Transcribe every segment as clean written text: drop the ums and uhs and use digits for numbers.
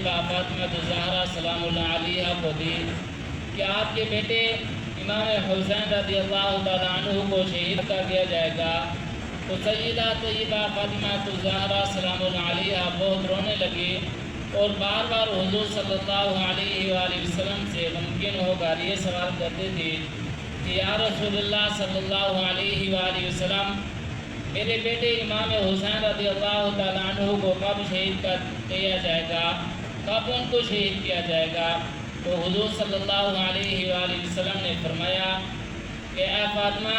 طیبہ فاطمہ الزہرا سلام اللہ علیہا کو دی کہ آپ کے بیٹے امام حسین رضی اللہ تعالیٰ عنہ کو شہید کر دیا جائے گا، تو سیدہ طیبہ فاطمہ الزہرا سلام اللہ علیہا بہت رونے لگی اور بار بار حضور صلی اللہ علیہ وآلہ وسلم سے ممکن ہو کر یہ سوال کرتے تھے کہ یا رسول اللہ صلی اللہ علیہ وآلہ وسلم، میرے بیٹے امام حسین رضی اللہ تعالیٰ عنہ کو کب شہید کر دیا جائے گا، کب ان کو شہید کیا جائے گا؟ تو حضور صلی اللہ علیہ وآلہ وسلم نے فرمایا کہ اے فاطمہ،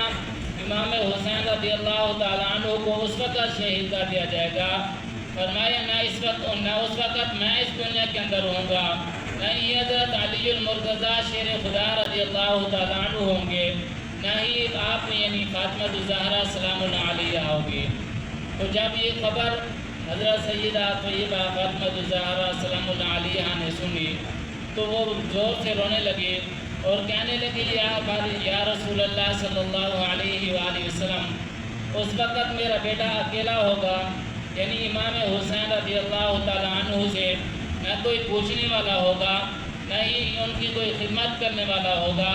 امام حسین رضی اللہ تعالیٰ عنہ کو اس وقت شہید کر دیا جائے گا، فرمایا نہ اس وقت میں اس دنیا کے اندر ہوں گا، نہ ہی حضرت علی المرتضیٰ شیر خدا رضی اللہ تعالیٰ عنہ ہوں گے، نہ ہی آپ یعنی فاطمہ الزہرا سلام اللہ علیہا ہوگی۔ تو جب یہ خبر حضرت سیدہ طیبہ فاطمہ الزہرا سلام اللہ علیہا نے سنی تو وہ زور سے رونے لگے اور کہنے لگے یا رسول اللہ صلی اللہ علیہ وآلہ وسلم، اس وقت میرا بیٹا اکیلا ہوگا، یعنی امام حسین رضی اللہ تعالیٰ عنہ سے نہ کوئی پوچھنے والا ہوگا، نہ ہی ان کی کوئی خدمت کرنے والا ہوگا،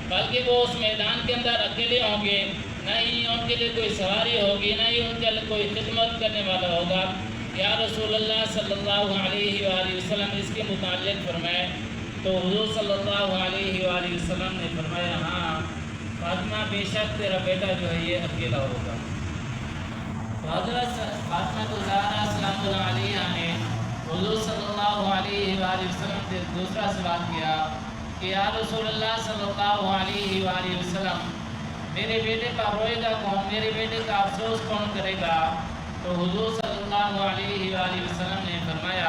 بلکہ وہ اس میدان کے اندر اکیلے ہوں گے، نہ ہی ان کے لیے کوئی سواری ہوگی، نہ ہی ان کے لیے کوئی خدمت کرنے والا ہوگا۔ یا رسول اللہ صلی اللہ علیہ وآلہ وسلم اس کے متعلق فرمائے تو حضور صلی اللہ علیہ وآلہ وسلم نے فرمایا ہاں فاطمہ، بے شک تیرا بیٹا جو ہے یہ اکیلا ہوگا۔ حضرت فاطمہ الزہرا سلام اللہ علیہا نے حضور صلی اللہ علیہ وآلہ وسلم سے دوسرا سوال کیا کہ یا رسول اللہ صلی اللہ علیہ وآلہ وسلم، میرے بیٹے کا روئے گا کون، میرے بیٹے کا افسوس کون کرے گا؟ تو حضور صلی اللہ علیہ وآلہ وسلم نے فرمایا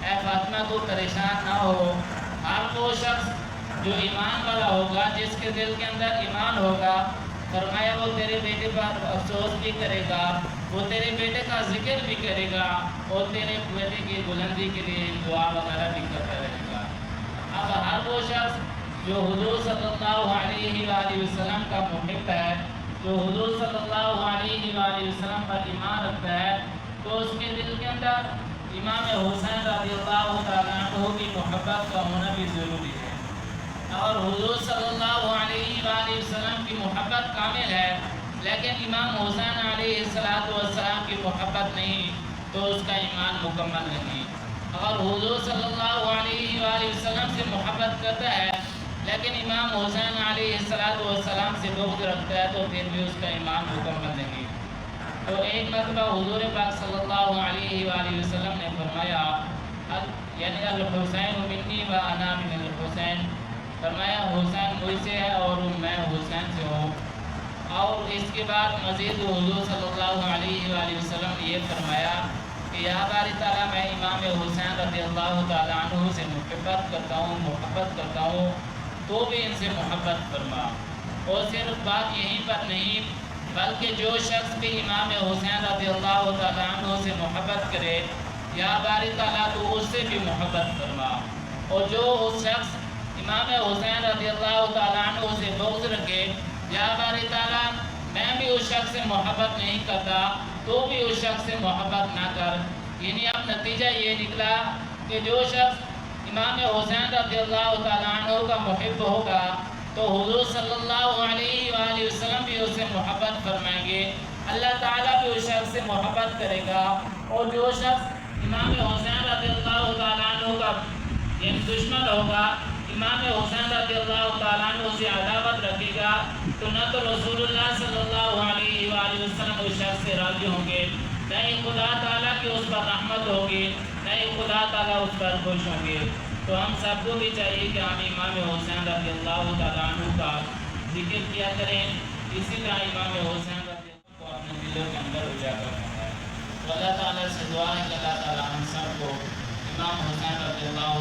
اے فاطمہ، تو پریشان نہ ہو، ہر وہ شخص جو ایمان والا ہوگا، جس کے دل کے اندر ایمان ہوگا، فرمایا وہ تیرے بیٹے پر افسوس بھی کرے گا، وہ تیرے بیٹے کا ذکر بھی کرے گا اور تیرے بیٹے کی بلندی کے لیے دعا وغیرہ بھی کرتا رہے گا۔ اب ہر وہ شخص جو حضور صلی اللہ علیہ وآلہ وسلم کا محب ہے، جو حضور صلی اللہ علیہ وآلہ وسلم پر ایمان رکھتا ہے، تو اس کے دل کے اندر امام حسین رضی اللہ تعالیٰ عنہ کی محبت کا ہونا بھی ضروری ہے۔ اور حضور صلی اللہ علیہ وآلہ وسلم کی محبت کامل ہے، لیکن امام حسین علیہ السلام کی محبت نہیں تو اس کا ایمان مکمل نہیں۔ اور حضور صلی اللہ علیہ وآلہ وسلم سے محبت کرتا ہے لیکن امام حسین علیہ السلام سے بغض رکھتا ہے تو پھر بھی اس کا ایمان مکمل نہیں۔ تو ایک مرتبہ حضور پاک صلی اللہ علیہ وآلہ وسلم نے فرمایا یعنی الحسین منی و انا من الحسین، فرمایا حسین مجھ سے ہے اور میں حسین سے ہوں۔ اور اس کے بعد مزید حضور صلی اللہ علیہ وآلہ وسلم نے یہ فرمایا کہ یا باری تعالیٰ، میں امام حسین رضی اللہ تعالیٰ عنہ سے محبت کرتا ہوں تو بھی ان سے محبت فرما۔ اور صرف بات یہیں پر نہیں بلکہ جو شخص بھی امام حسین رضی اللہ تعالیٰ عنہ سے محبت کرے، یا باری تعالیٰ تو اس سے بھی محبت فرما۔ اور جو اس شخص امام حسین رضی اللہ تعالیٰ عنہ سے بغض رکھے، یا باری تعالیٰ میں بھی اس شخص سے محبت نہیں کرتا تو بھی اس شخص سے محبت نہ کر۔ یعنی اب نتیجہ یہ نکلا کہ جو شخص امام حسین رضی اللہ تعالیٰ عنہ کا محب ہوگا تو حضور صلی اللہ علیہ وآلہ وسلم بھی اس سے محبت فرمائیں گے، اللہ تعالیٰ بھی اس شخص سے محبت کرے گا۔ اور جو شخص امام حسین رضی اللہ تعالیٰ عنہ کا یعنی دشمن ہوگا، امام حسین رضی اللہ تعالیٰ عنہ سے عداوت رکھے گا، تو نہ تو رسول اللہ صلی اللہ علیہ وآلہ وسلم اس شخص سے راضی ہوں گے، نہ ہی خدا تعالیٰ کی اس پر رحمت ہوگی، نہ ہی خدا تعالیٰ اس پر خوش ہوں گے۔ تو ہم سب کو بھی چاہیے کہ ہم امام حسین رضی اللہ تعالیٰ عنہ کا ذکر کیا کریں، اسی طرح امام حسین رضی اللہ کو اپنے دلوں کے اندر اجاگر کرنا ہے۔ اللہ تعالیٰ سے دعا ہے کہ اللہ تعالیٰ ہم سب کو امام حسین رضی اللہ